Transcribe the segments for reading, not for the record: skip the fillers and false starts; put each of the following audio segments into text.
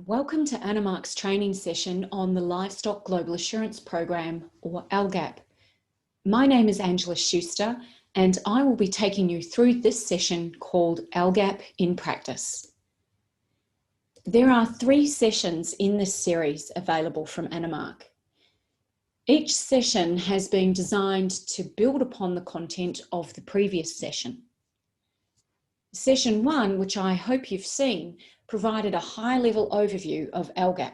Welcome to Animark's training session on the Livestock Global Assurance Program, or LGAP. My name is Angela Schuster, and I will be taking you through this session called LGAP In Practice. There are 3 sessions in this series available from Animark. Each session has been designed to build upon the content of the previous session. Session 1, which I hope you've seen, provided a high-level overview of LGAP.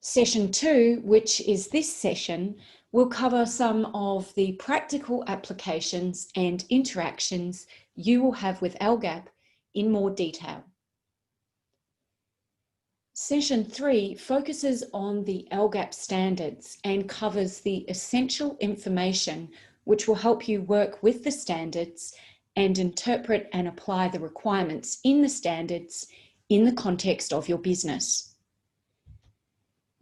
Session 2, which is this session, will cover some of the practical applications and interactions you will have with LGAP in more detail. Session 3 focuses on the Lgap Standards and covers the essential information which will help you work with the standards and interpret and apply the requirements in the standards in the context of your business.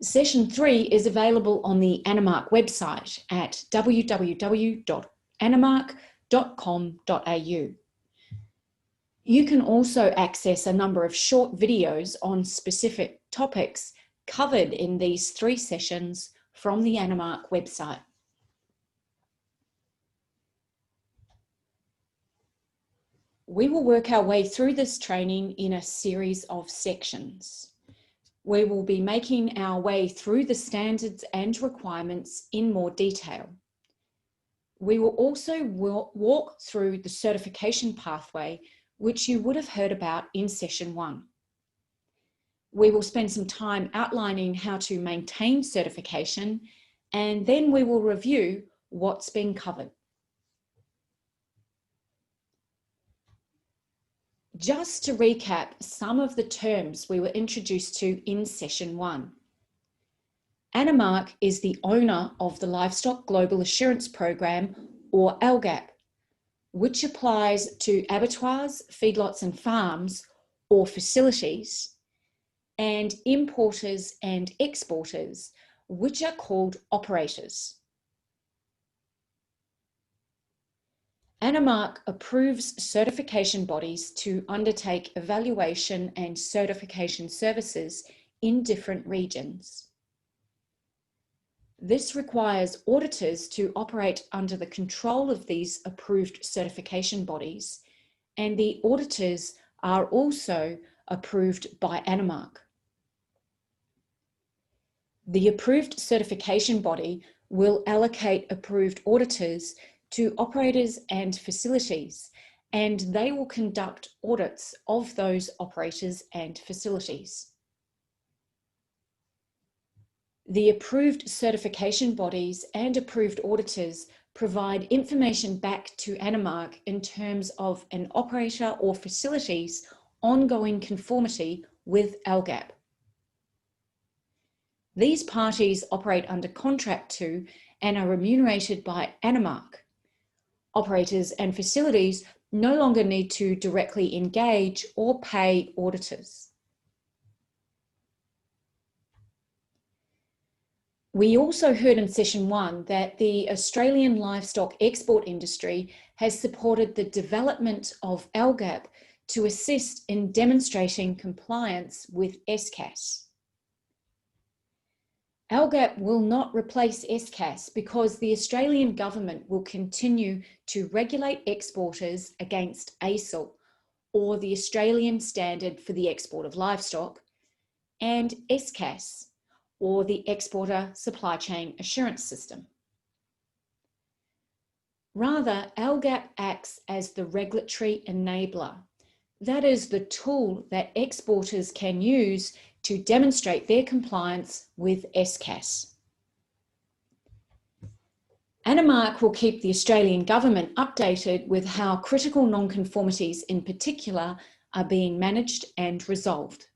Session 3 is available on the Animark website at www.animark.com.au. You can also access a number of short videos on specific topics covered in these 3 sessions from the Animark website. We will work our way through this training in a series of sections. We will be making our way through the standards and requirements in more detail. We will also walk through the certification pathway, which you would have heard about in session 1. We will spend some time outlining how to maintain certification, and then we will review what's been covered. Just to recap some of the terms we were introduced to in session 1. Animark is the owner of the Livestock Global Assurance Program, or LGAP, which applies to abattoirs, feedlots and farms, or facilities, and importers and exporters, which are called operators. Animark approves certification bodies to undertake evaluation and certification services in different regions. This requires auditors to operate under the control of these approved certification bodies, and the auditors are also approved by Animark. The approved certification body will allocate approved auditors to operators and facilities, and they will conduct audits of those operators and facilities. The approved certification bodies and approved auditors provide information back to Animark in terms of an operator or facility's ongoing conformity with LGAP. These parties operate under contract to and are remunerated by Animark. Operators and facilities no longer need to directly engage or pay auditors. We also heard in session 1 that the Australian livestock export industry has supported the development of LGAP to assist in demonstrating compliance with SCAS. LGAP will not replace SCAS because the Australian government will continue to regulate exporters against ASIL, or the Australian Standard for the Export of Livestock, and SCAS, or the Exporter Supply Chain Assurance System. Rather, LGAP acts as the regulatory enabler. That is the tool that exporters can use to demonstrate their compliance with SCAS. Animark will keep the Australian government updated with how critical non-conformities in particular are being managed and resolved.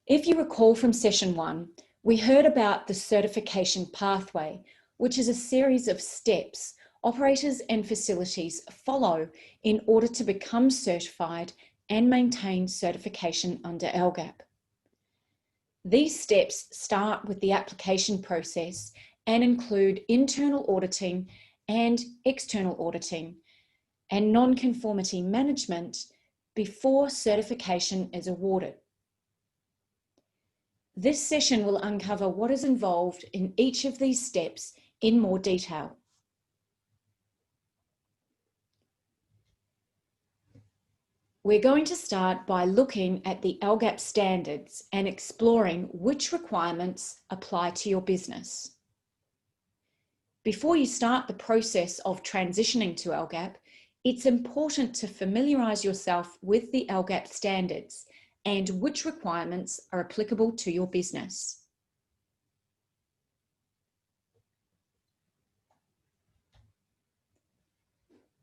If you recall from session 1, we heard about the certification pathway, which is a series of steps operators and facilities follow in order to become certified and maintain certification under LGAP. These steps start with the application process and include internal auditing and external auditing, and non-conformity management before certification is awarded. This session will uncover what is involved in each of these steps in more detail. We're going to start by looking at the Lgap standards and exploring which requirements apply to your business. Before you start the process of transitioning to Lgap, it's important to familiarise yourself with the Lgap standards and which requirements are applicable to your business.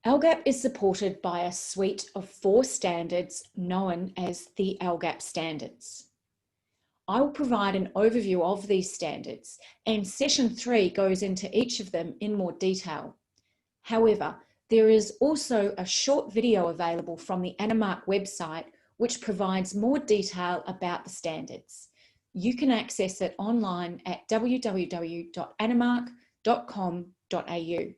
Lgap is supported by a suite of 4 standards known as the Lgap Standards. I will provide an overview of these standards, and session 3 goes into each of them in more detail. However, there is also a short video available from the Animark website which provides more detail about the standards. You can access it online at www.animark.com.au.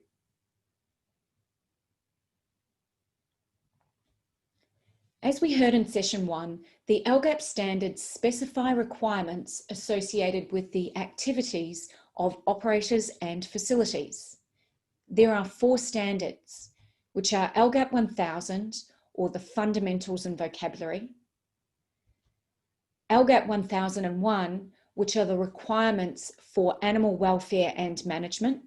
As we heard in session 1, the Lgap standards specify requirements associated with the activities of operators and facilities. There are 4 standards, which are Lgap 1000, or the fundamentals and vocabulary, Lgap 1001, which are the requirements for animal welfare and management,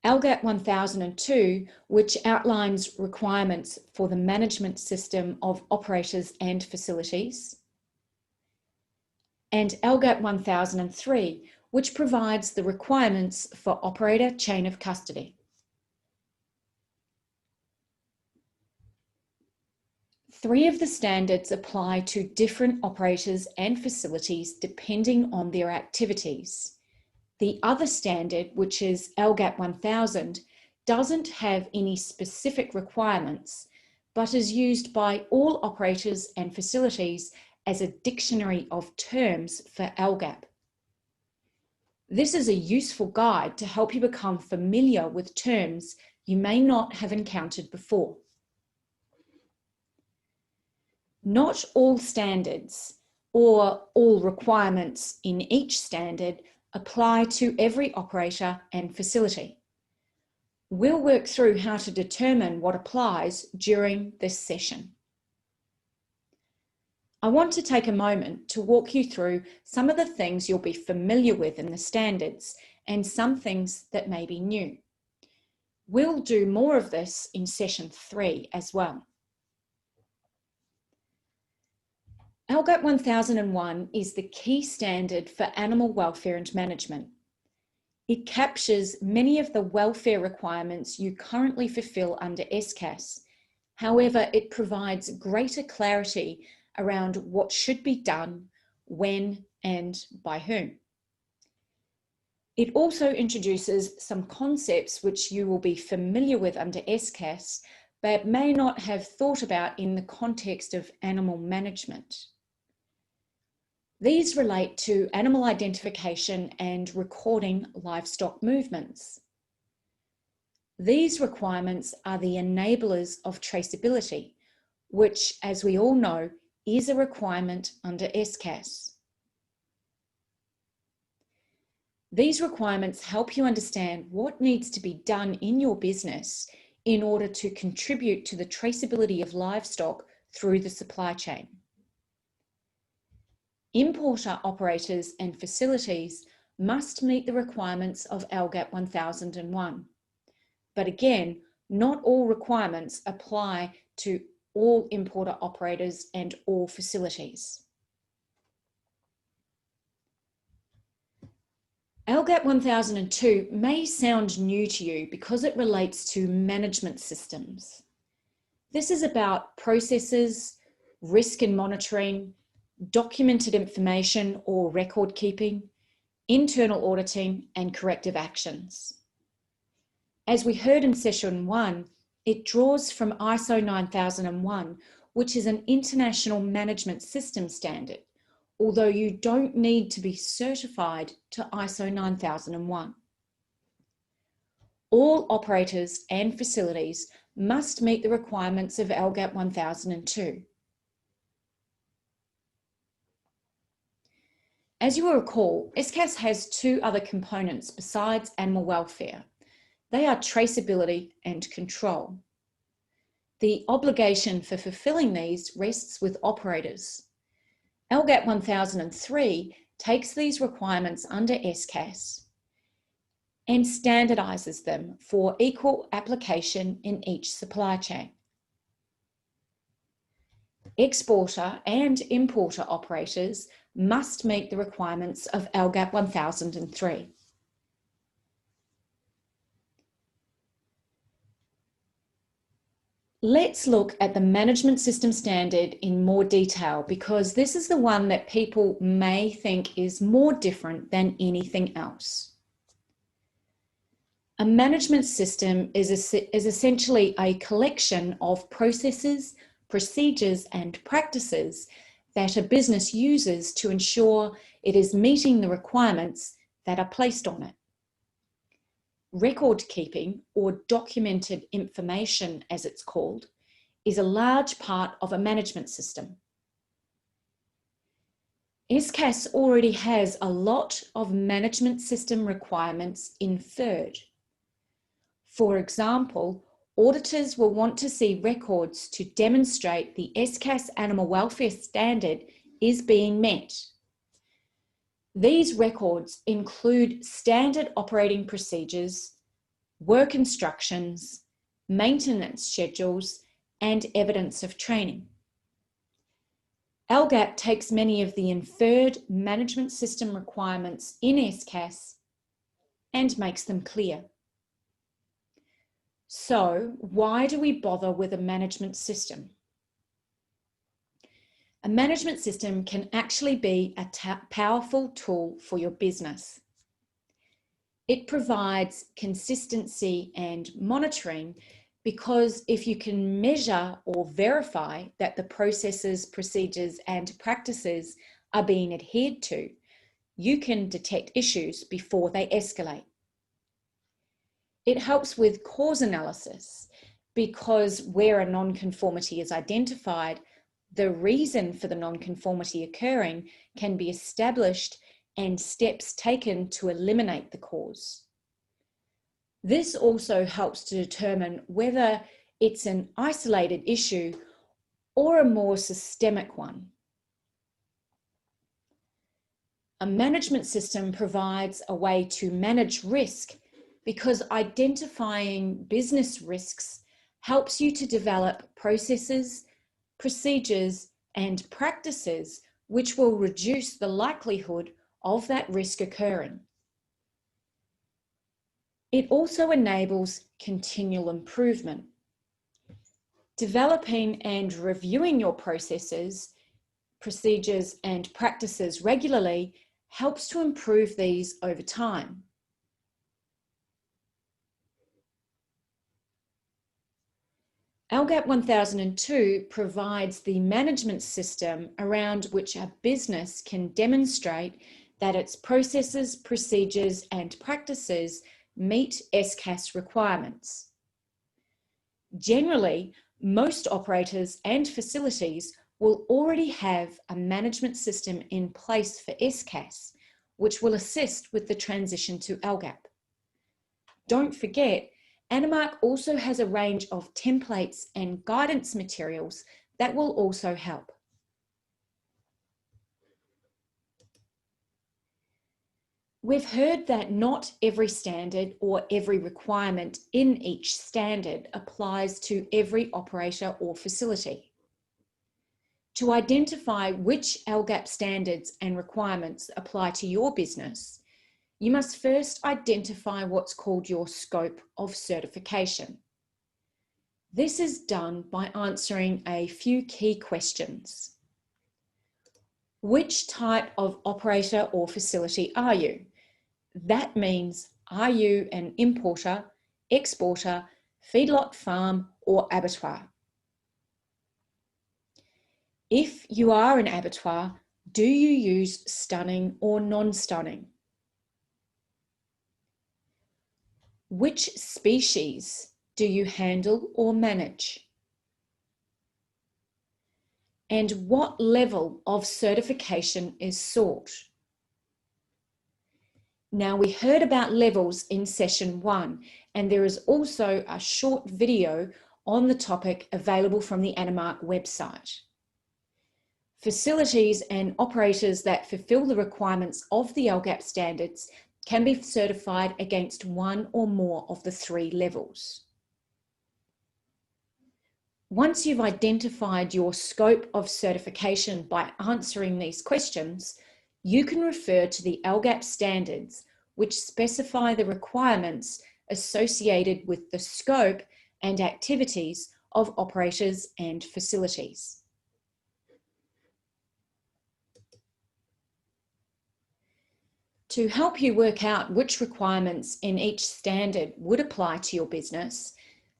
Lgap 1002, which outlines requirements for the management system of operators and facilities, and Lgap 1003, which provides the requirements for operator chain of custody. 3 of the standards apply to different operators and facilities depending on their activities. The other standard, which is Lgap 1000, doesn't have any specific requirements, but is used by all operators and facilities as a dictionary of terms for Lgap. This is a useful guide to help you become familiar with terms you may not have encountered before. Not all standards or all requirements in each standard apply to every operator and facility. We'll work through how to determine what applies during this session. I want to take a moment to walk you through some of the things you'll be familiar with in the standards and some things that may be new. We'll do more of this in session 3 as well. Lgap 1001 is the key standard for animal welfare and management. It captures many of the welfare requirements you currently fulfill under SCAS. However, it provides greater clarity around what should be done, when, and by whom. It also introduces some concepts which you will be familiar with under SCAS, but may not have thought about in the context of animal management. These relate to animal identification and recording livestock movements. These requirements are the enablers of traceability, which, as we all know, is a requirement under SCAS. These requirements help you understand what needs to be done in your business in order to contribute to the traceability of livestock through the supply chain. Importer operators and facilities must meet the requirements of Lgap 1001. But again, not all requirements apply to all importer operators and all facilities. Lgap 1002 may sound new to you because it relates to management systems. This is about processes, risk and monitoring, documented information or record keeping, internal auditing, and corrective actions. As we heard in session 1, it draws from ISO 9001, which is an international management system standard, although you don't need to be certified to ISO 9001. all operators and facilities must meet the requirements of LGAP 1002. As you will recall, SCAS has two other components besides animal welfare. They are traceability and control. The obligation for fulfilling these rests with operators. LGAP 1003 takes these requirements under SCAS and standardises them for equal application in each supply chain. Exporter and importer operators must meet the requirements of LGAP 1003. Let's look at the management system standard in more detail, because this is the one that people may think is more different than anything else. A management system is essentially a collection of processes, procedures, and practices that a business uses to ensure it is meeting the requirements that are placed on it. Record keeping, or documented information as it's called, is a large part of a management system. SCAS already has a lot of management system requirements inferred. For example, auditors will want to see records to demonstrate the SCAS animal welfare standard is being met. These records include standard operating procedures, work instructions, maintenance schedules, and evidence of training. LGAP takes many of the inferred management system requirements in SCAS and makes them clear. So, why do we bother with a management system? A management system can actually be a powerful tool for your business. It provides consistency and monitoring, because if you can measure or verify that the processes, procedures, and practices are being adhered to, you can detect issues before they escalate. It helps with cause analysis, because where a non-conformity is identified, the reason for the non-conformity occurring can be established and steps taken to eliminate the cause. This also helps to determine whether it's an isolated issue or a more systemic one. A management system provides a way to manage risk, because identifying business risks helps you to develop processes, procedures, and practices which will reduce the likelihood of that risk occurring. It also enables continual improvement. Developing and reviewing your processes, procedures, and practices regularly helps to improve these over time. LGAP 1002 provides the management system around which a business can demonstrate that its processes, procedures, and practices meet SCAS requirements. Generally, most operators and facilities will already have a management system in place for SCAS, which will assist with the transition to LGAP. Don't forget, Animark also has a range of templates and guidance materials that will also help. We've heard that not every standard or every requirement in each standard applies to every operator or facility. To identify which LGAP standards and requirements apply to your business, you must first identify what's called your scope of certification. This is done by answering a few key questions. Which type of operator or facility are you? That means, are you an importer, exporter, feedlot farm, or abattoir? If you are an abattoir, do you use stunning or non-stunning? Which species do you handle or manage? And what level of certification is sought? Now, we heard about levels in session 1, and there is also a short video on the topic available from the Animark website. Facilities and operators that fulfill the requirements of the Lgap standards can be certified against one or more of the 3 levels. Once you've identified your scope of certification by answering these questions, you can refer to the Lgap standards, which specify the requirements associated with the scope and activities of operators and facilities. To help you work out which requirements in each standard would apply to your business,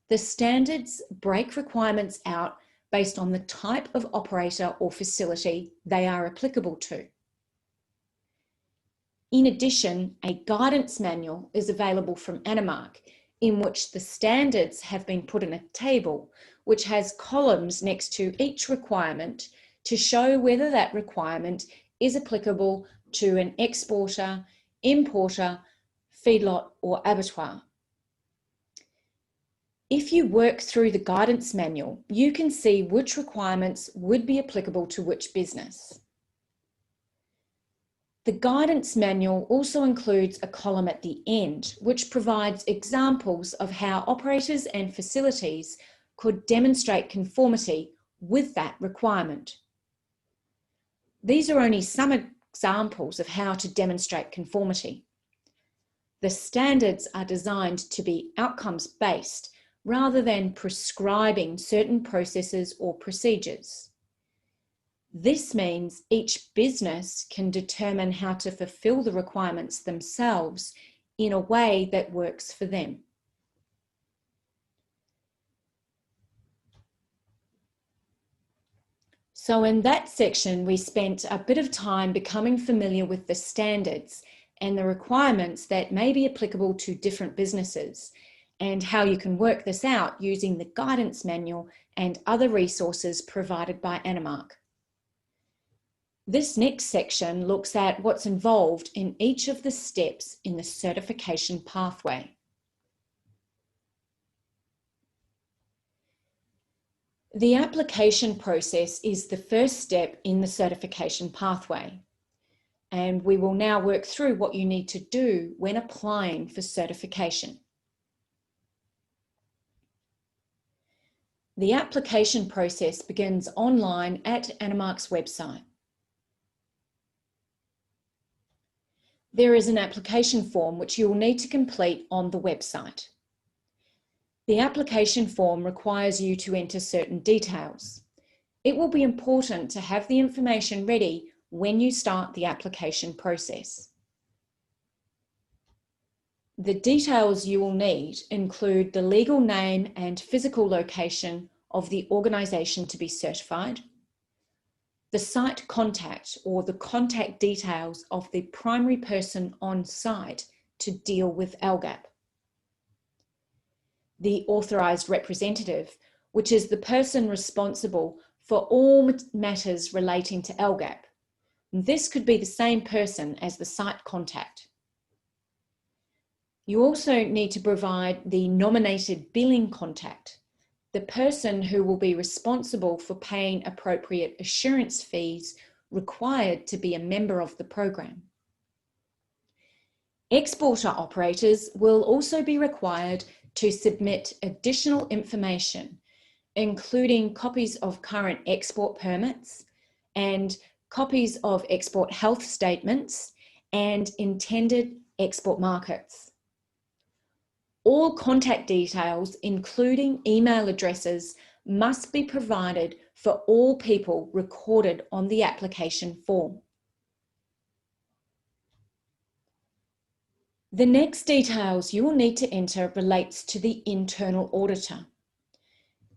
the standards break requirements out based on the type of operator or facility they are applicable to. In addition, a guidance manual is available from Animark, in which the standards have been put in a table which has columns next to each requirement to show whether that requirement is applicable to an exporter, importer, feedlot, or abattoir. If you work through the guidance manual, you can see which requirements would be applicable to which business. The guidance manual also includes a column at the end, which provides examples of how operators and facilities could demonstrate conformity with that requirement. These are only some examples of how to demonstrate conformity. The standards are designed to be outcomes-based rather than prescribing certain processes or procedures. This means each business can determine how to fulfill the requirements themselves in a way that works for them. So in that section, we spent a bit of time becoming familiar with the standards and the requirements that may be applicable to different businesses, and how you can work this out using the guidance manual and other resources provided by Animark. This next section looks at what's involved in each of the steps in the certification pathway. The application process is the first step in the certification pathway, and we will now work through what you need to do when applying for certification. The application process begins online at Animark's website. There is an application form which you will need to complete on the website. The application form requires you to enter certain details. It will be important to have the information ready when you start the application process. The details you will need include the legal name and physical location of the organisation to be certified, the site contact or the contact details of the primary person on site to deal with Lgap, the authorised representative, which is the person responsible for all matters relating to Lgap. This could be the same person as the site contact. You also need to provide the nominated billing contact, the person who will be responsible for paying appropriate assurance fees required to be a member of the program. Exporter operators will also be required to submit additional information, including copies of current export permits and copies of export health statements and intended export markets. All contact details, including email addresses, must be provided for all people recorded on the application form. The next details you will need to enter relates to the internal auditor.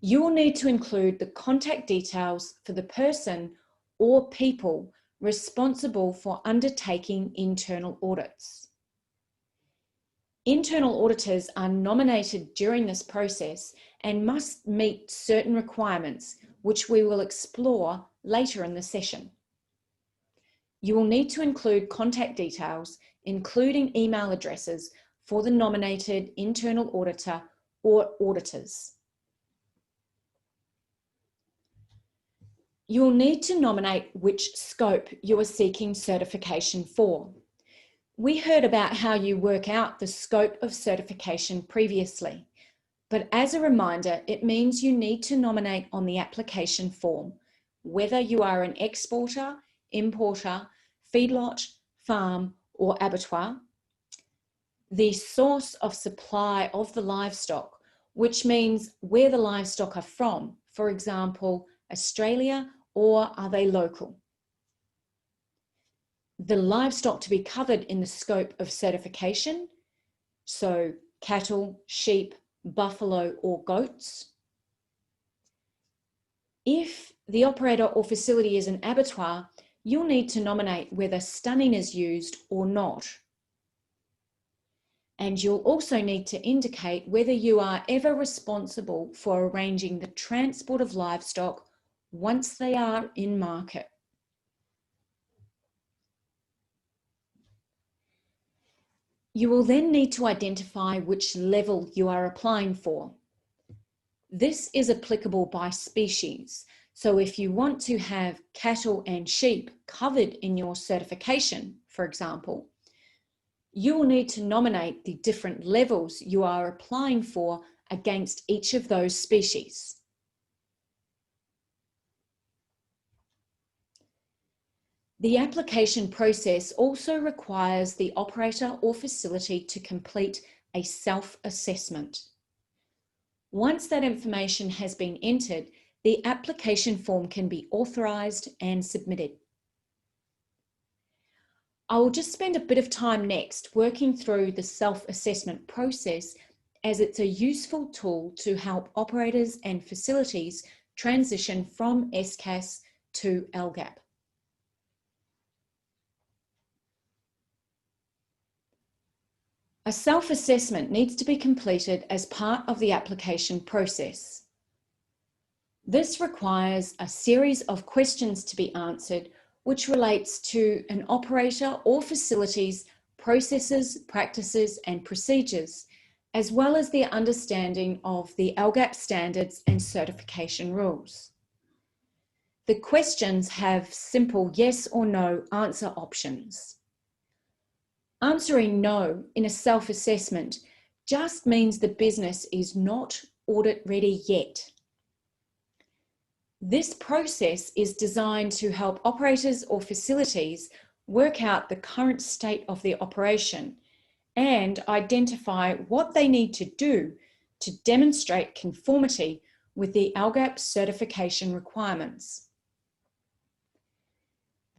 You will need to include the contact details for the person or people responsible for undertaking internal audits. Internal auditors are nominated during this process and must meet certain requirements, which we will explore later in the session. You will need to include contact details, including email addresses for the nominated internal auditor or auditors. You will need to nominate which scope you are seeking certification for. We heard about how you work out the scope of certification previously, but as a reminder, it means you need to nominate on the application form, whether you are an exporter, importer, feedlot, farm, or abattoir, the source of supply of the livestock, which means where the livestock are from, for example, Australia, or are they local? The livestock to be covered in the scope of certification, so cattle, sheep, buffalo, or goats. If the operator or facility is an abattoir, you'll need to nominate whether stunning is used or not. And you'll also need to indicate whether you are ever responsible for arranging the transport of livestock once they are in market. You will then need to identify which level you are applying for. This is applicable by species. So if you want to have cattle and sheep covered in your certification, for example, you will need to nominate the different levels you are applying for against each of those species. The application process also requires the operator or facility to complete a self-assessment. Once that information has been entered, the application form can be authorised and submitted. I will just spend a bit of time next working through the self-assessment process, as it's a useful tool to help operators and facilities transition from SCAS to LGAP. A self-assessment needs to be completed as part of the application process. This requires a series of questions to be answered, which relates to an operator or facility's processes, practices, and procedures, as well as their understanding of the Lgap standards and certification rules. The questions have simple yes or no answer options. Answering no in a self-assessment just means the business is not audit ready yet. This process is designed to help operators or facilities work out the current state of their operation and identify what they need to do to demonstrate conformity with the Lgap certification requirements.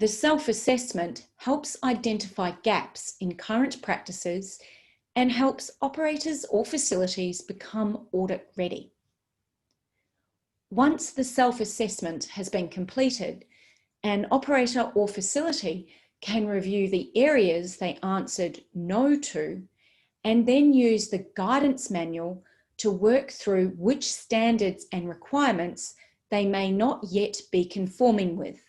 The self-assessment helps identify gaps in current practices and helps operators or facilities become audit ready. Once the self-assessment has been completed, an operator or facility can review the areas they answered no to and then use the guidance manual to work through which standards and requirements they may not yet be conforming with.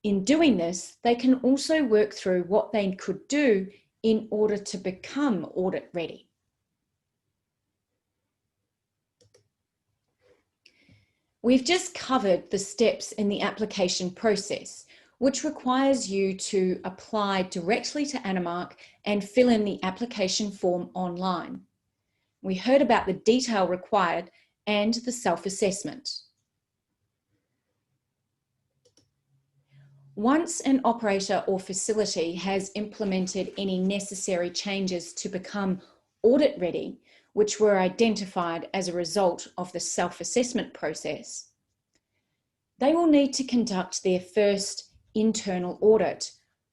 In doing this, they can also work through what they could do in order to become audit ready. We've just covered the steps in the application process, which requires you to apply directly to Animark and fill in the application form online. We heard about the detail required and the self-assessment. Once an operator or facility has implemented any necessary changes to become audit ready, which were identified as a result of the self-assessment process, they will need to conduct their first internal audit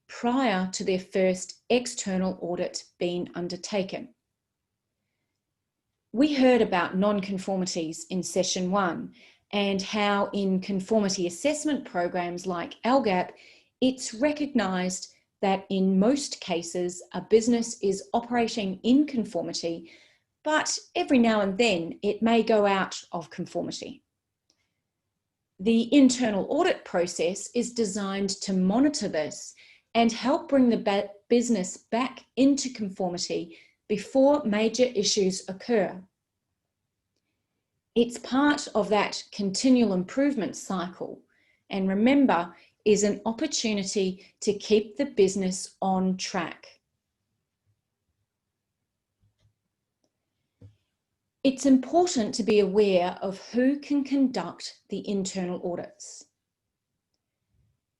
prior to their first external audit being undertaken. We heard about non-conformities in session 1 and how in conformity assessment programs like Lgap, it's recognised that in most cases, a business is operating in conformity, but every now and then it may go out of conformity. The internal audit process is designed to monitor this and help bring the business back into conformity before major issues occur. It's part of that continual improvement cycle, and remember, is an opportunity to keep the business on track. It's important to be aware of who can conduct the internal audits.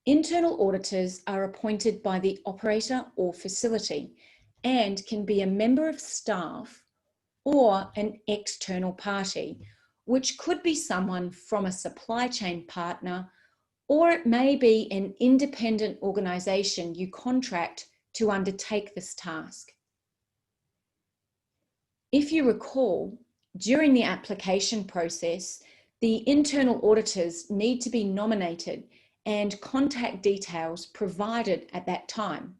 Internal auditors are appointed by the operator or facility and can be a member of staff or an external party, which could be someone from a supply chain partner, or it may be an independent organisation you contract to undertake this task. If you recall, during the application process, the internal auditors need to be nominated and contact details provided at that time.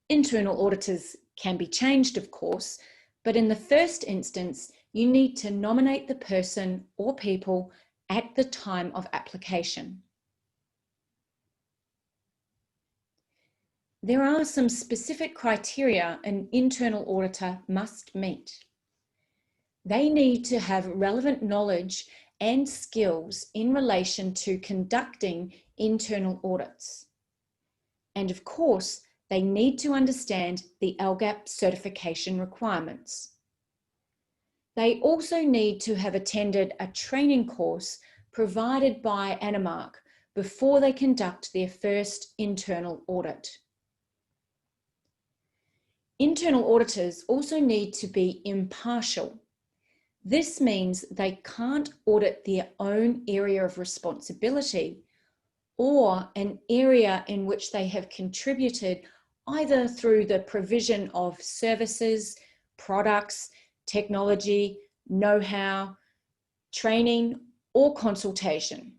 Internal auditors can be changed, of course, but in the first instance, you need to nominate the person or people at the time of application. There are some specific criteria an internal auditor must meet. They need to have relevant knowledge and skills in relation to conducting internal audits. And of course, they need to understand the Lgap certification requirements. They also need to have attended a training course provided by Animark before they conduct their first internal audit. Internal auditors also need to be impartial. This means they can't audit their own area of responsibility or an area in which they have contributed either through the provision of services, products, technology, know-how, training, or consultation.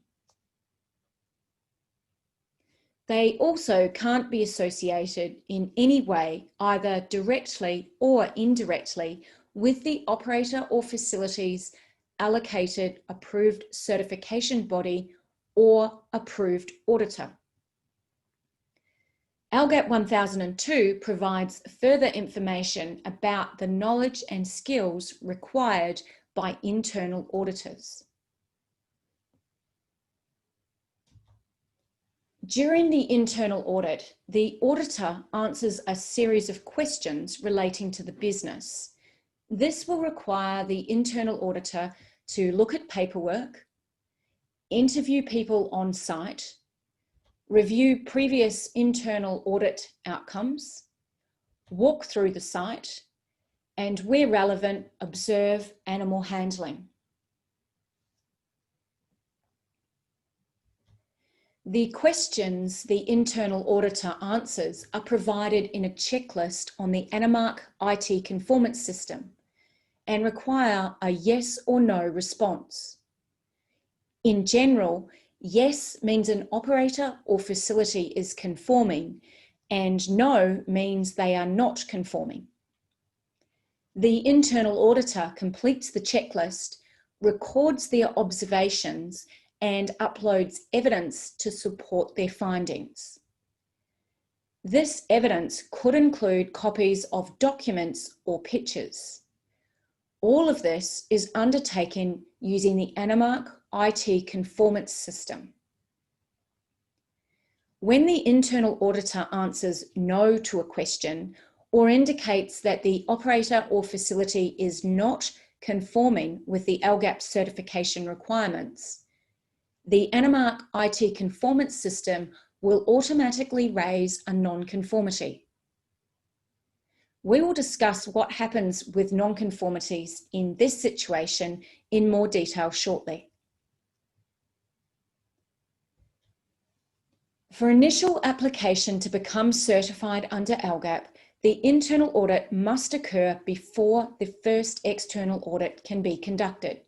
They also can't be associated in any way, either directly or indirectly, with the operator or facility's allocated approved certification body or approved auditor. LGAP 1002 provides further information about the knowledge and skills required by internal auditors. During the internal audit, the auditor answers a series of questions relating to the business. This will require the internal auditor to look at paperwork, interview people on site, review previous internal audit outcomes, walk through the site, and where relevant, observe animal handling. The questions the internal auditor answers are provided in a checklist on the Animark IT conformance system and require a yes or no response. In general, yes means an operator or facility is conforming, and no means they are not conforming. The internal auditor completes the checklist, records their observations, and uploads evidence to support their findings. This evidence could include copies of documents or pictures. All of this is undertaken using the Animark IT conformance system. When the internal auditor answers no to a question or indicates that the operator or facility is not conforming with the Lgap certification requirements, the Animark IT conformance system will automatically raise a non-conformity. We will discuss what happens with non-conformities in this situation in more detail shortly. For initial application to become certified under Lgap, the internal audit must occur before the first external audit can be conducted.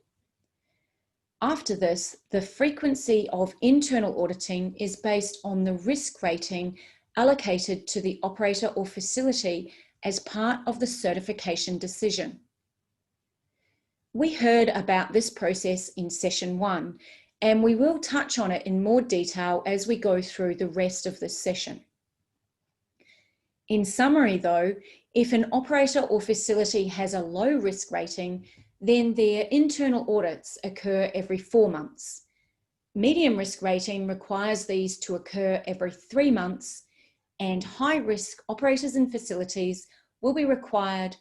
After this, the frequency of internal auditing is based on the risk rating allocated to the operator or facility as part of the certification decision. We heard about this process in session 1, and we will touch on it in more detail as we go through the rest of this session. In summary though, if an operator or facility has a low risk rating, then their internal audits occur every 4 months. Medium risk rating requires these to occur every 3 months, and high risk operators and facilities will be required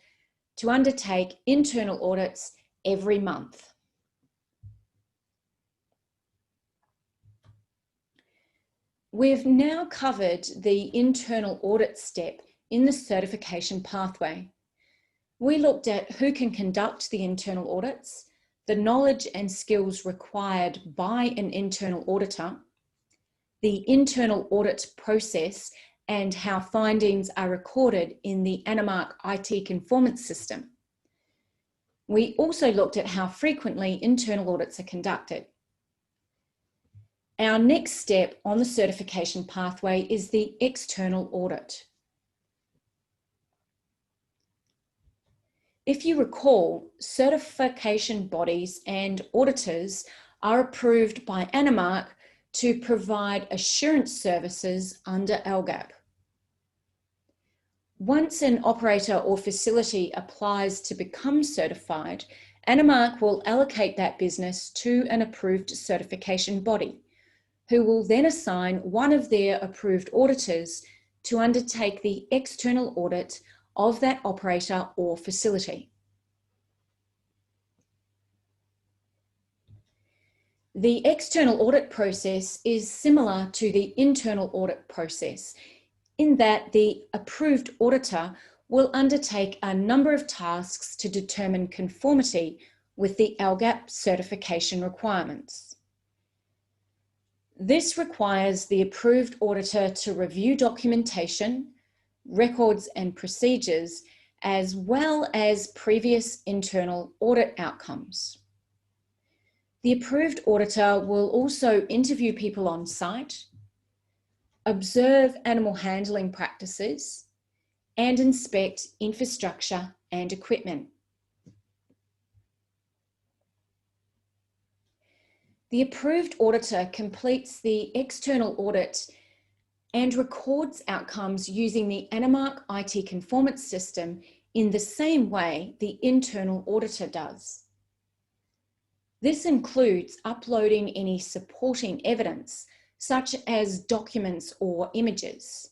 to undertake internal audits every month. We've now covered the internal audit step in the certification pathway. We looked at who can conduct the internal audits, the knowledge and skills required by an internal auditor, the internal audit process, and how findings are recorded in the ANIMARC IT conformance system. We also looked at how frequently internal audits are conducted. Our next step on the certification pathway is the external audit. If you recall, certification bodies and auditors are approved by ANIMARC to provide assurance services under LGAP. Once an operator or facility applies to become certified, ANIMARC will allocate that business to an approved certification body, who will then assign one of their approved auditors to undertake the external audit of that operator or facility. The external audit process is similar to the internal audit process in that the approved auditor will undertake a number of tasks to determine conformity with the LGAP certification requirements. This requires the approved auditor to review documentation, records and procedures, as well as previous internal audit outcomes. The approved auditor will also interview people on site, observe animal handling practices, and inspect infrastructure and equipment. The approved auditor completes the external audit and records outcomes using the ANIMARC IT conformance system in the same way the internal auditor does. This includes uploading any supporting evidence, such as documents or images,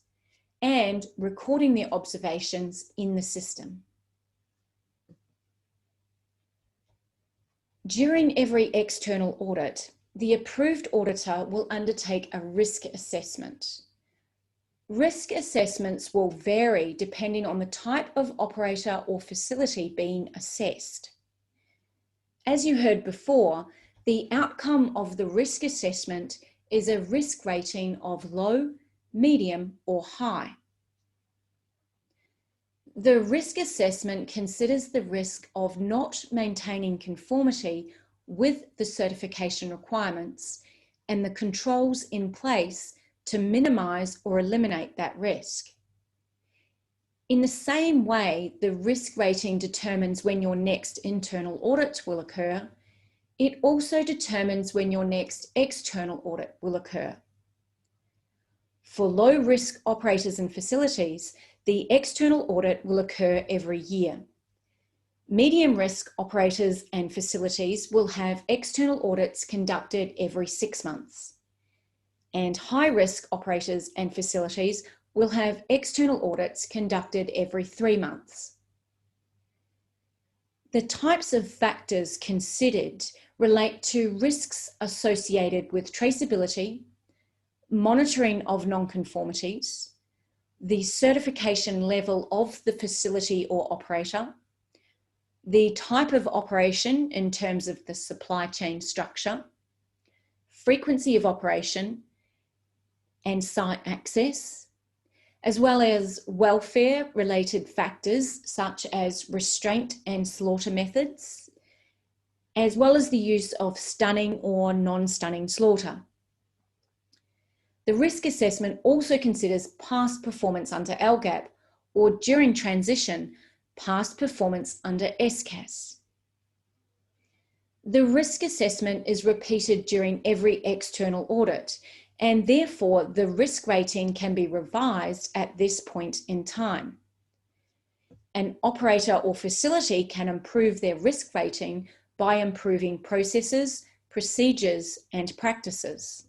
and recording their observations in the system. During every external audit, the approved auditor will undertake a risk assessment. Risk assessments will vary depending on the type of operator or facility being assessed. As you heard before, the outcome of the risk assessment is a risk rating of low, medium, or high. The risk assessment considers the risk of not maintaining conformity with the certification requirements and the controls in place to minimize or eliminate that risk. In the same way, the risk rating determines when your next internal audit will occur, it also determines when your next external audit will occur. For low-risk operators and facilities, the external audit will occur every year. Medium-risk operators and facilities will have external audits conducted every 6 months. And high-risk operators and facilities will have external audits conducted every 3 months. The types of factors considered relate to risks associated with traceability, monitoring of non-conformities, the certification level of the facility or operator, the type of operation in terms of the supply chain structure, frequency of operation, and site access, as well as welfare-related factors such as restraint and slaughter methods, as well as the use of stunning or non-stunning slaughter. The risk assessment also considers past performance under LGAP, or during transition, past performance under SCAS. The risk assessment is repeated during every external audit, and therefore the risk rating can be revised at this point in time. An operator or facility can improve their risk rating by improving processes, procedures, and practices.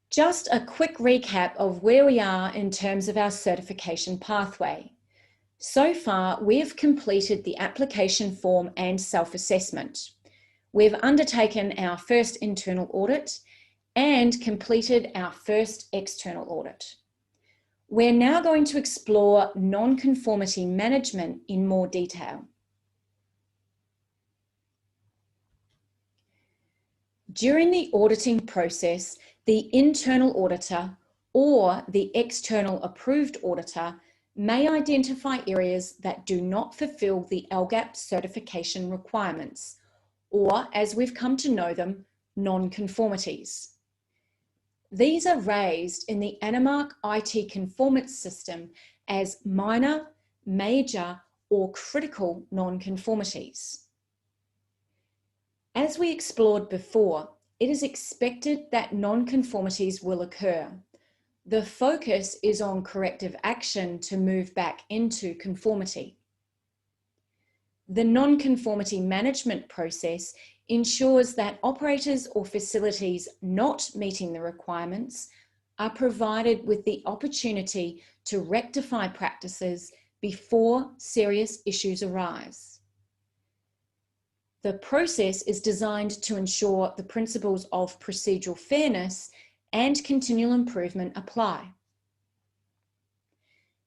Just a quick recap of where we are in terms of our certification pathway. So far, we have completed the application form and self-assessment. We've undertaken our first internal audit and completed our first external audit. We're now going to explore non-conformity management in more detail. During the auditing process, the internal auditor or the external approved auditor may identify areas that do not fulfill the LGAP certification requirements, or as we've come to know them, non-conformities. These are raised in the Anamark IT conformance system as minor, major, or critical non-conformities. As we explored before, it is expected that non-conformities will occur. The focus is on corrective action to move back into conformity. The non-conformity management process ensures that operators or facilities not meeting the requirements are provided with the opportunity to rectify practices before serious issues arise. The process is designed to ensure the principles of procedural fairness and continual improvement apply.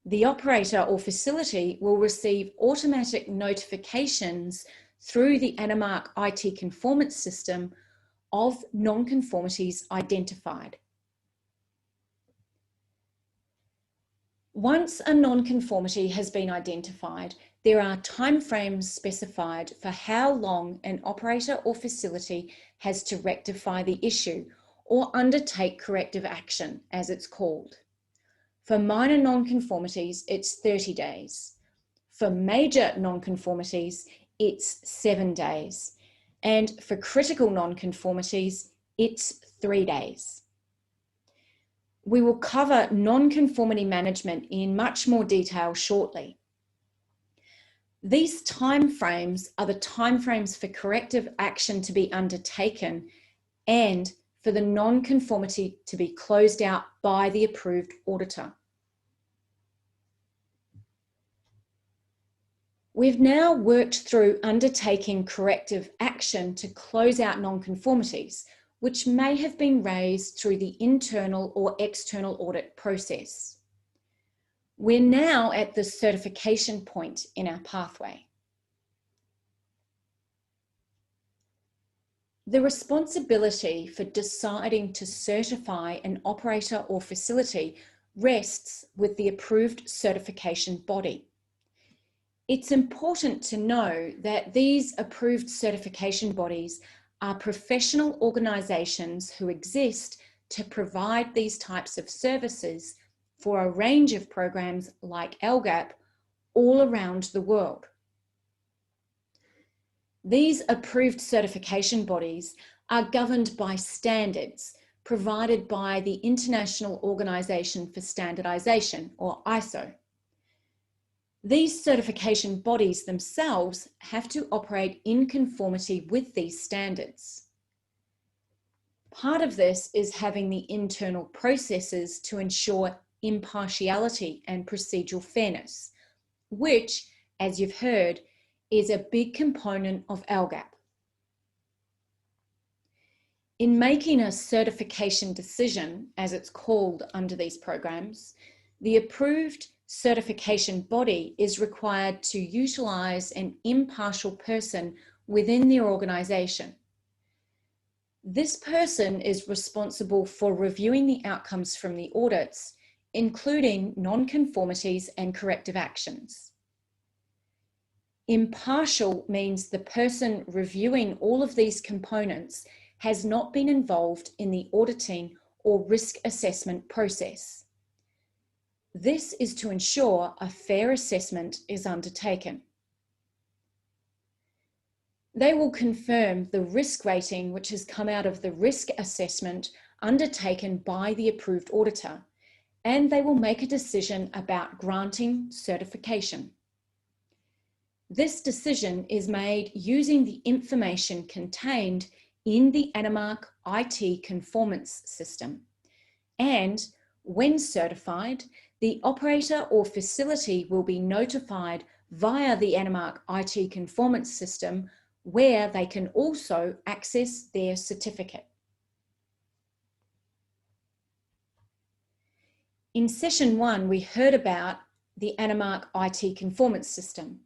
The operator or facility will receive automatic notifications through the Anamark IT conformance system of non-conformities identified. Once a non-conformity has been identified, there are timeframes specified for how long an operator or facility has to rectify the issue or undertake corrective action, as it's called. For minor non-conformities, it's 30 days. For major non-conformities, it's 7 days. And for critical non-conformities, it's 3 days. We will cover non-conformity management in much more detail shortly. These timeframes are the timeframes for corrective action to be undertaken and for the non-conformity to be closed out by the approved auditor. We've now worked through undertaking corrective action to close out non-conformities, which may have been raised through the internal or external audit process. We're now at the certification point in our pathway. The responsibility for deciding to certify an operator or facility rests with the approved certification body. It's important to know that these approved certification bodies are professional organisations who exist to provide these types of services for a range of programs like LGAP all around the world. These approved certification bodies are governed by standards provided by the International Organisation for Standardization, or ISO. These certification bodies themselves have to operate in conformity with these standards. Part of this is having the internal processes to ensure impartiality and procedural fairness, which, as you've heard, is a big component of LGAP. In making a certification decision, as it's called under these programs, the approved certification body is required to utilise an impartial person within their organisation. This person is responsible for reviewing the outcomes from the audits, including non-conformities and corrective actions. Impartial means the person reviewing all of these components has not been involved in the auditing or risk assessment process. This is to ensure a fair assessment is undertaken. They will confirm the risk rating which has come out of the risk assessment undertaken by the approved auditor, and they will make a decision about granting certification. This decision is made using the information contained in the Animark IT conformance system, and when certified, the operator or facility will be notified via the Animark IT conformance system, where they can also access their certificate. In session 1, we heard about the Animark IT conformance system.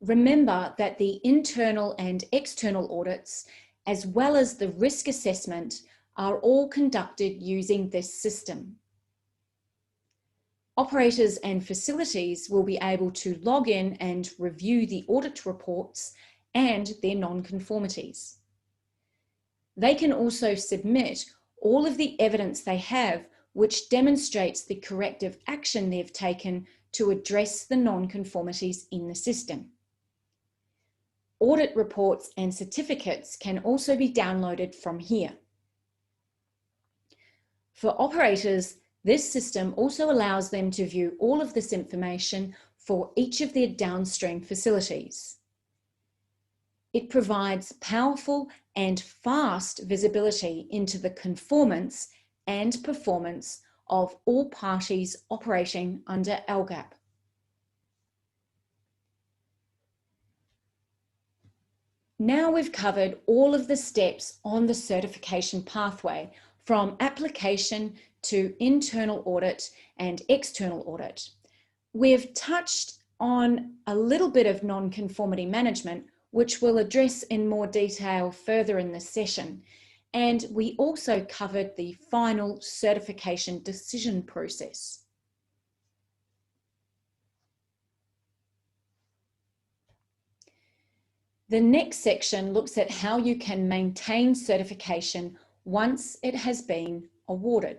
Remember that the internal and external audits, as well as the risk assessment, are all conducted using this system. Operators and facilities will be able to log in and review the audit reports and their non-conformities. They can also submit all of the evidence they have which demonstrates the corrective action they've taken to address the non-conformities in the system. Audit reports and certificates can also be downloaded from here. For operators, this system also allows them to view all of this information for each of their downstream facilities. It provides powerful and fast visibility into the conformance and performance of all parties operating under LGAP. Now we've covered all of the steps on the certification pathway, from application to internal audit and external audit. We've touched on a little bit of non-conformity management, which we'll address in more detail further in this session. And we also covered the final certification decision process. The next section looks at how you can maintain certification once it has been awarded.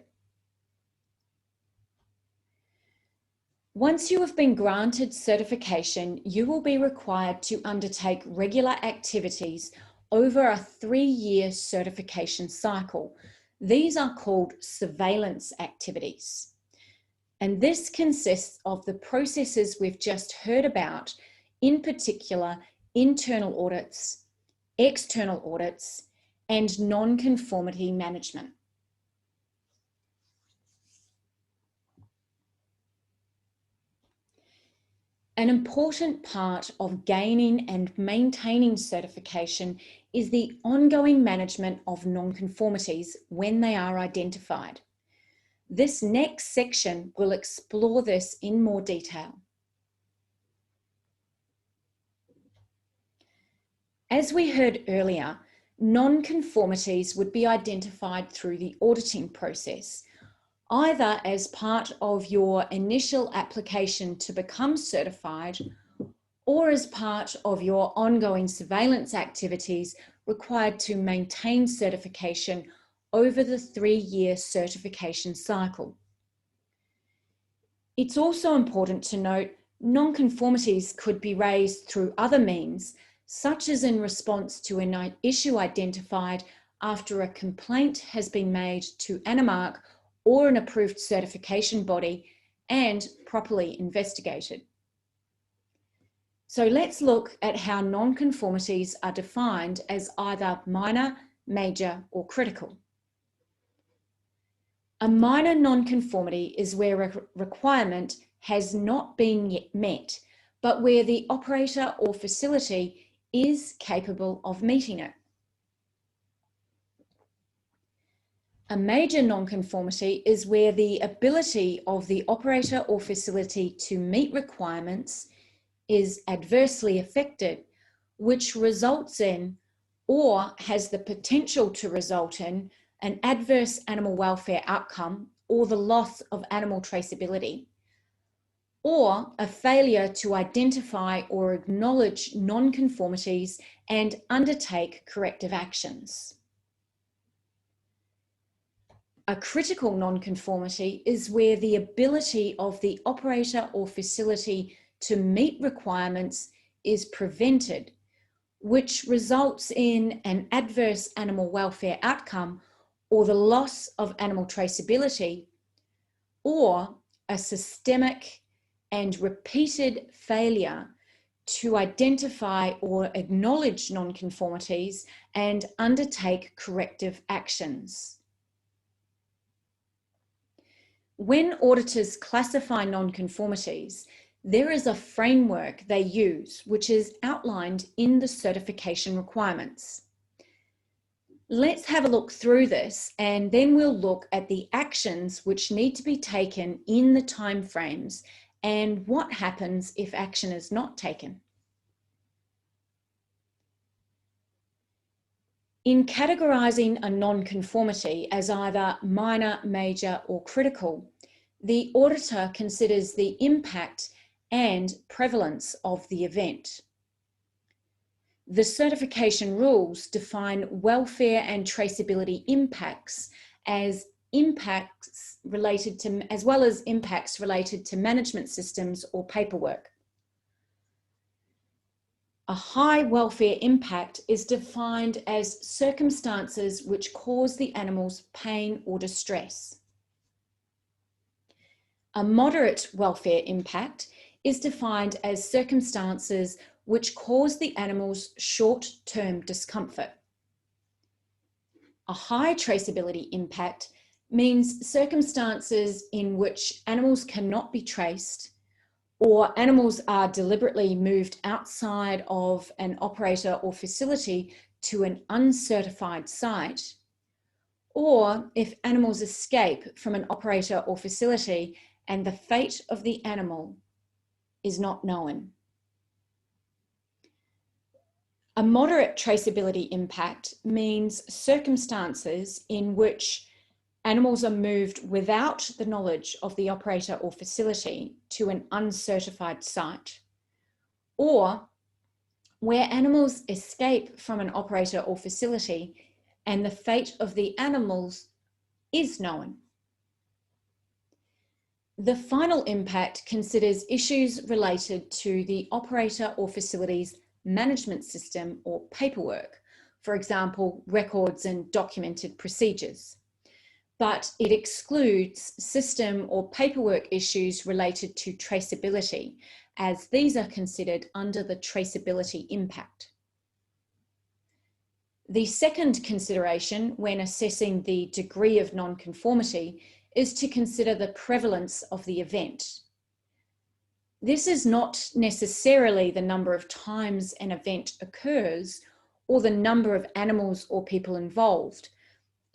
Once you have been granted certification, you will be required to undertake regular activities over a 3-year certification cycle. These are called surveillance activities. And this consists of the processes we've just heard about, in particular, internal audits, external audits, and non-conformity management. An important part of gaining and maintaining certification is the ongoing management of non-conformities when they are identified. This next section will explore this in more detail. As we heard earlier, non-conformities would be identified through the auditing process, either as part of your initial application to become certified or as part of your ongoing surveillance activities required to maintain certification over the 3-year certification cycle. It's also important to note non-conformities could be raised through other means, such as in response to an issue identified after a complaint has been made to Animark or an approved certification body and properly investigated. So let's look at how non-conformities are defined as either minor, major, or critical. A minor non-conformity is where a requirement has not been yet met, but where the operator or facility is capable of meeting it. A major non-conformity is where the ability of the operator or facility to meet requirements is adversely affected, which results in or has the potential to result in an adverse animal welfare outcome or the loss of animal traceability. or a failure to identify or acknowledge non-conformities and undertake corrective actions. A critical non-conformity is where the ability of the operator or facility to meet requirements is prevented, which results in an adverse animal welfare outcome or the loss of animal traceability, or a systemic and repeated failure to identify or acknowledge non-conformities and undertake corrective actions. When auditors classify non-conformities, there is a framework they use, which is outlined in the certification requirements. Let's have a look through this, and then we'll look at the actions which need to be taken in the timeframes and what happens if action is not taken. In categorizing a non-conformity as either minor, major, or critical, the auditor considers the impact and prevalence of the event. The certification rules define welfare and traceability impacts as impacts related to, as well as impacts related to management systems or paperwork. A high welfare impact is defined as circumstances which cause the animals pain or distress. A moderate welfare impact is defined as circumstances which cause the animals short-term discomfort. A high traceability impact means circumstances in which animals cannot be traced, or animals are deliberately moved outside of an operator or facility to an uncertified site, or if animals escape from an operator or facility and the fate of the animal is not known. A moderate traceability impact means circumstances in which animals are moved without the knowledge of the operator or facility to an uncertified site, or where animals escape from an operator or facility and the fate of the animals is known. The final impact considers issues related to the operator or facility's management system or paperwork, for example, records and documented procedures. But it excludes system or paperwork issues related to traceability, as these are considered under the traceability impact. The second consideration when assessing the degree of non-conformity is to consider the prevalence of the event. This is not necessarily the number of times an event occurs or the number of animals or people involved.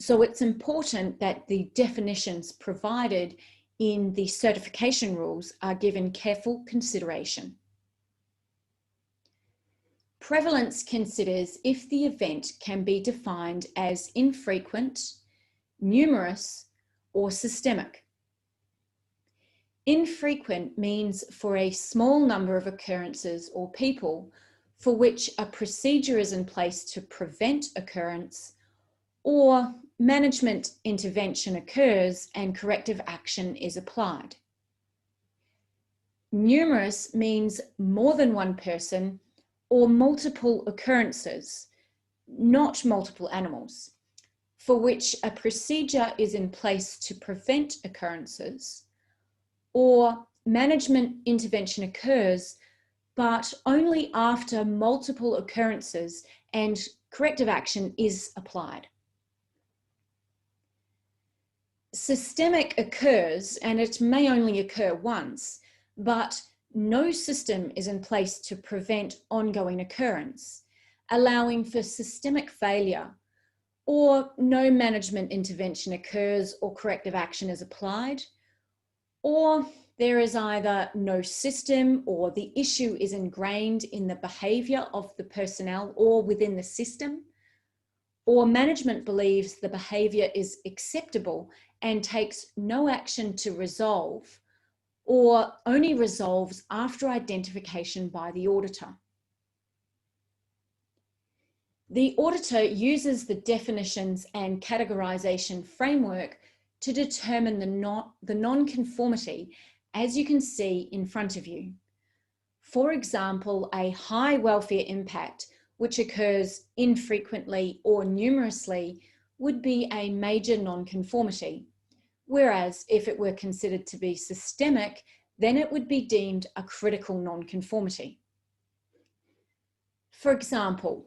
So it's important that the definitions provided in the certification rules are given careful consideration. Prevalence considers if the event can be defined as infrequent, numerous, or systemic. Infrequent means for a small number of occurrences or people for which a procedure is in place to prevent occurrence, or management intervention occurs and corrective action is applied. Numerous means more than one person or multiple occurrences, not multiple animals, for which a procedure is in place to prevent occurrences, or management intervention occurs, but only after multiple occurrences and corrective action is applied. Systemic occurs, and it may only occur once, but no system is in place to prevent ongoing occurrence, allowing for systemic failure, or no management intervention occurs or corrective action is applied, or there is either no system or the issue is ingrained in the behaviour of the personnel or within the system, or management believes the behaviour is acceptable and takes no action to resolve, or only resolves after identification by the auditor. The auditor uses the definitions and categorization framework to determine the non-conformity, as you can see in front of you. For example, a high welfare impact, which occurs infrequently or numerously, would be a major non-conformity, whereas if it were considered to be systemic, then it would be deemed a critical non-conformity. For example,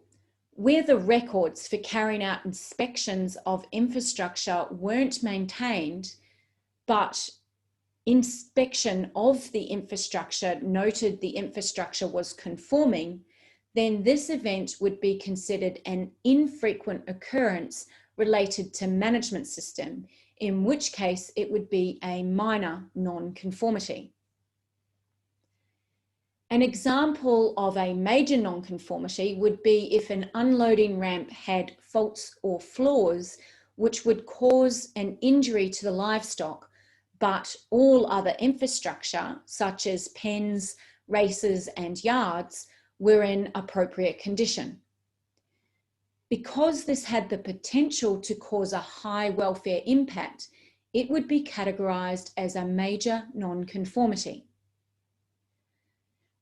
where the records for carrying out inspections of infrastructure weren't maintained, but inspection of the infrastructure noted the infrastructure was conforming, then this event would be considered an infrequent occurrence related to management system, in which case it would be a minor non-conformity. An example of a major non-conformity would be if an unloading ramp had faults or flaws which would cause an injury to the livestock, but all other infrastructure, such as pens, races, and yards, were in appropriate condition. Because this had the potential to cause a high welfare impact, it would be categorized as a major non-conformity.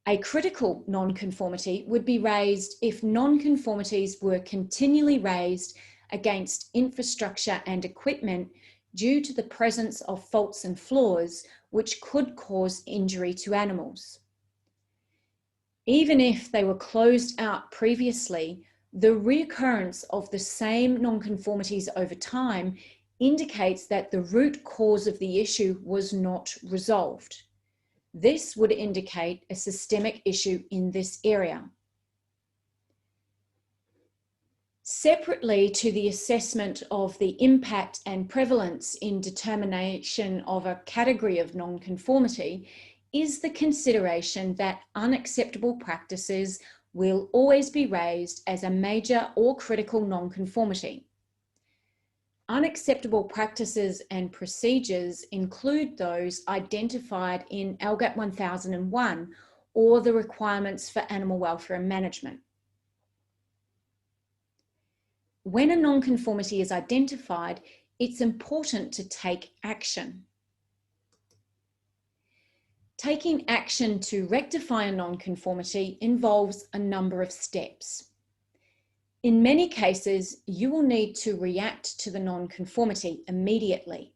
A critical non-conformity would be raised if non-conformities were continually raised against infrastructure and equipment due to the presence of faults and flaws which could cause injury to animals. Even if they were closed out previously, the reoccurrence of the same non-conformities over time indicates that the root cause of the issue was not resolved. This would indicate a systemic issue in this area. Separately to the assessment of the impact and prevalence in determination of a category of non-conformity is the consideration that unacceptable practices will always be raised as a major or critical non-conformity. Unacceptable practices and procedures include those identified in LGAP 1001 or the requirements for animal welfare and management. When a non-conformity is identified, it's important to take action. Taking action to rectify a non-conformity involves a number of steps. In many cases, you will need to react to the non-conformity immediately.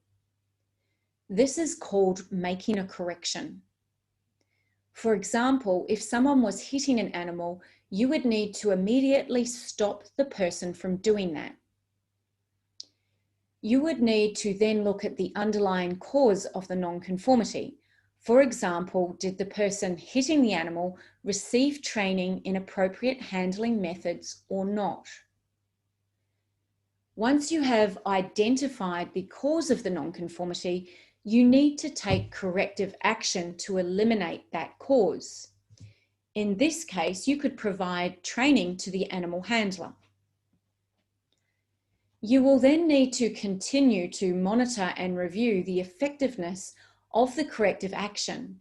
This is called making a correction. For example, if someone was hitting an animal, you would need to immediately stop the person from doing that. You would need to then look at the underlying cause of the non-conformity. For example, did the person hitting the animal receive training in appropriate handling methods or not? Once you have identified the cause of the non-conformity, you need to take corrective action to eliminate that cause. In this case, you could provide training to the animal handler. You will then need to continue to monitor and review the effectiveness of the corrective action.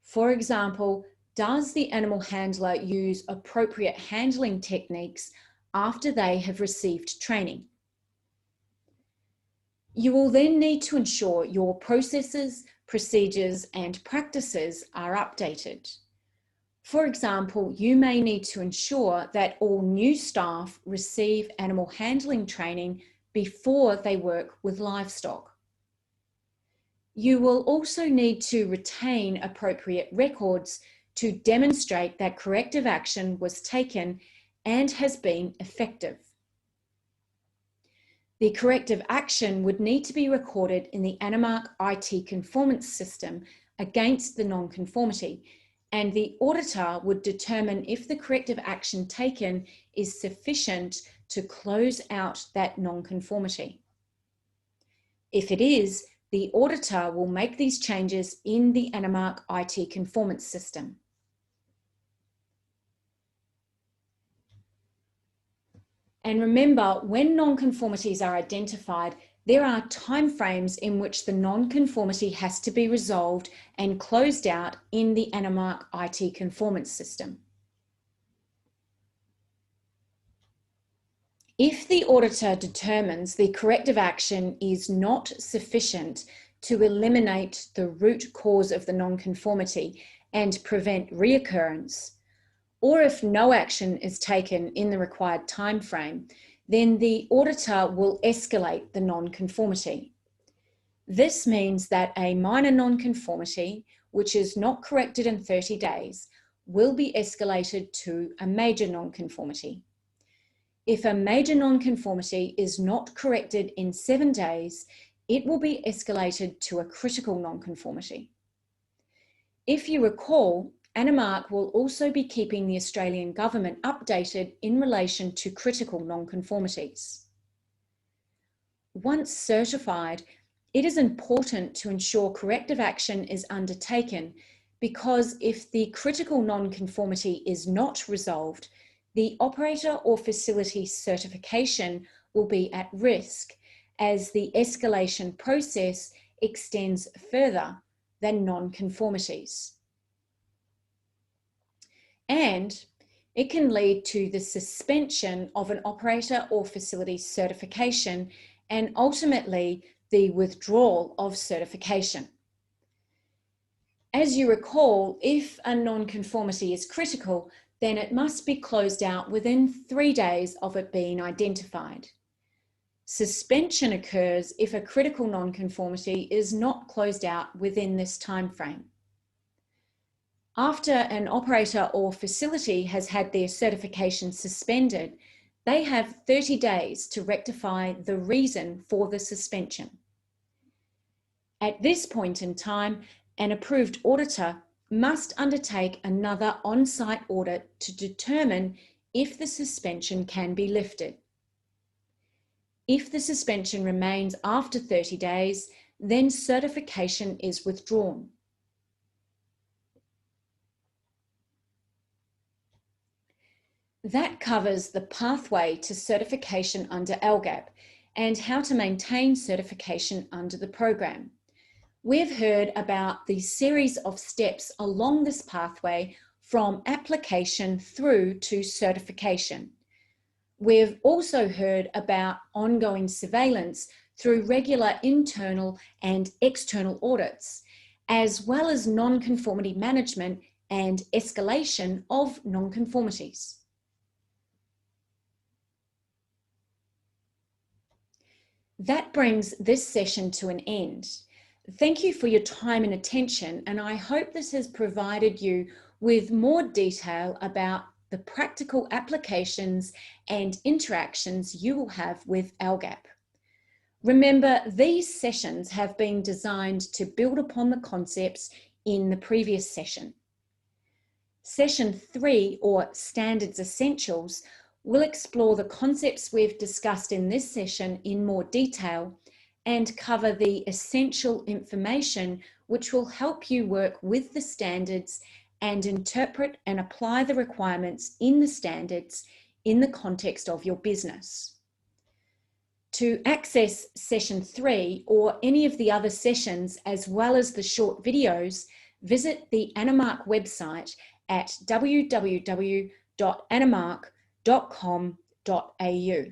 For example, does the animal handler use appropriate handling techniques after they have received training? You will then need to ensure your processes, procedures, and practices are updated. For example, you may need to ensure that all new staff receive animal handling training before they work with livestock. You will also need to retain appropriate records to demonstrate that corrective action was taken and has been effective. The corrective action would need to be recorded in the Animark IT conformance system against the non-conformity, and the auditor would determine if the corrective action taken is sufficient to close out that non-conformity. If it is, the auditor will make these changes in the Animark IT conformance system. And remember, when non-conformities are identified, there are timeframes in which the non-conformity has to be resolved and closed out in the Animark IT conformance system. If the auditor determines the corrective action is not sufficient to eliminate the root cause of the non-conformity and prevent reoccurrence, or if no action is taken in the required time frame, then the auditor will escalate the non-conformity. This means that a minor non-conformity, which is not corrected in 30 days, will be escalated to a major non-conformity. If a major non-conformity is not corrected in 7 days, it will be escalated to a critical non-conformity. If you recall, Animark will also be keeping the Australian government updated in relation to critical non-conformities. Once certified, it is important to ensure corrective action is undertaken, because if the critical non-conformity is not resolved, the operator or facility certification will be at risk, as the escalation process extends further than non-conformities. And it can lead to the suspension of an operator or facility certification and ultimately the withdrawal of certification. As you recall, if a non-conformity is critical, then it must be closed out within 3 days of it being identified. Suspension occurs if a critical non-conformity is not closed out within this time frame. After an operator or facility has had their certification suspended, they have 30 days to rectify the reason for the suspension. At this point in time, an approved auditor must undertake another on-site audit to determine if the suspension can be lifted. If the suspension remains after 30 days, then certification is withdrawn. That covers the pathway to certification under LGAP and how to maintain certification under the program. We've heard about the series of steps along this pathway from application through to certification. We've also heard about ongoing surveillance through regular internal and external audits, as well as non-conformity management and escalation of non-conformities. That brings this session to an end. Thank you for your time and attention, and I hope this has provided you with more detail about the practical applications and interactions you will have with LGAP. Remember, these sessions have been designed to build upon the concepts in the previous session. Session 3, or Standards Essentials, will explore the concepts we've discussed in this session in more detail and cover the essential information which will help you work with the standards and interpret and apply the requirements in the standards in the context of your business. To access Session 3 or any of the other sessions, as well as the short videos, visit the Animark website at www.animark.com.au.